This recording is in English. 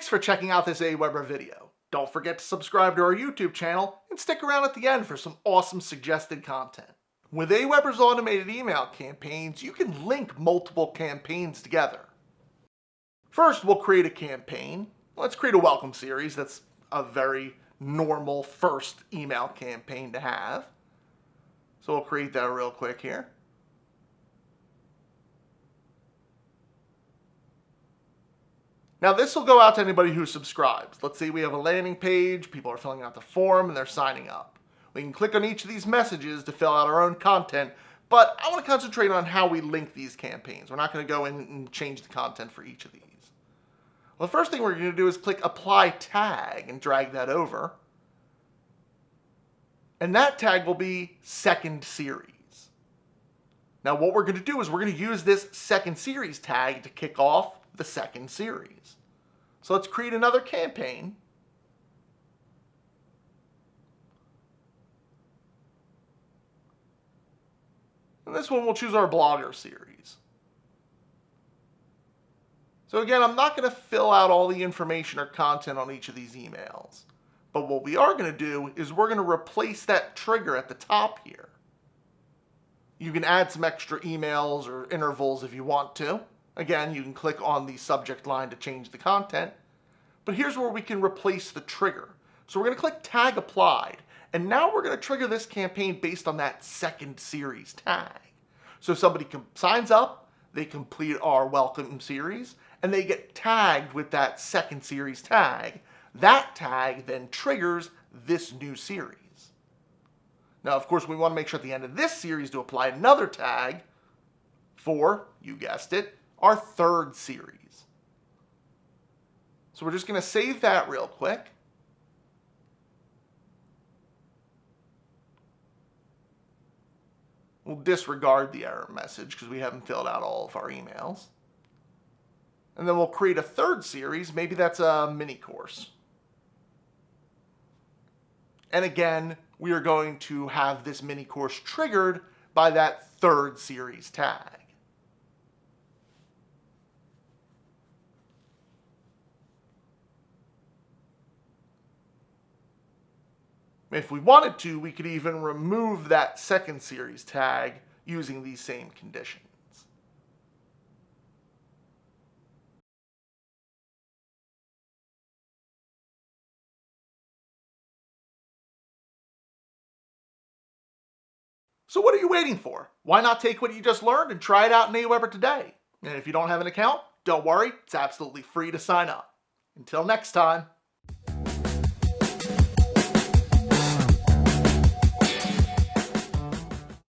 Thanks for checking out this Aweber video. Don't forget to subscribe to our YouTube channel and stick around at the end for some awesome suggested content. With Aweber's automated email campaigns, you can link multiple campaigns together. First, we'll create a campaign. Let's create a welcome series. That's a very normal first email campaign to have. So we'll create that real quick here. Now this will go out to anybody who subscribes. Let's say we have a landing page, people are filling out the form, and they're signing up. We can click on each of these messages to fill out our own content, but I want to concentrate on how we link these campaigns. We're not going to go in and change the content for each of these. Well, the first thing we're going to do is click Apply Tag and drag that over. And that tag will be Second Series. Now what we're going to do is we're going to use this Second Series tag to kick off the second series. So let's create another campaign. And this one we'll choose our blogger series. So again, I'm not going to fill out all the information or content on each of these emails. But what we are going to do is we're going to replace that trigger at the top here. You can add some extra emails or intervals if you want to. Again, you can click on the subject line to change the content. But here's where we can replace the trigger. So we're going to click Tag Applied. And now we're going to trigger this campaign based on that Second Series tag. So if somebody signs up, they complete our welcome series, and they get tagged with that Second Series tag. That tag then triggers this new series. Now, of course, we want to make sure at the end of this series to apply another tag for, you guessed it, our third series. So we're just going to save that real quick. We'll disregard the error message because we haven't filled out all of our emails. And then we'll create a third series. Maybe that's a mini course. And again, we are going to have this mini course triggered by that third series tag. If we wanted to, we could even remove that Second Series tag using these same conditions. So what are you waiting for? Why not take what you just learned and try it out in Aweber today? And if you don't have an account, don't worry, it's absolutely free to sign up. Until next time.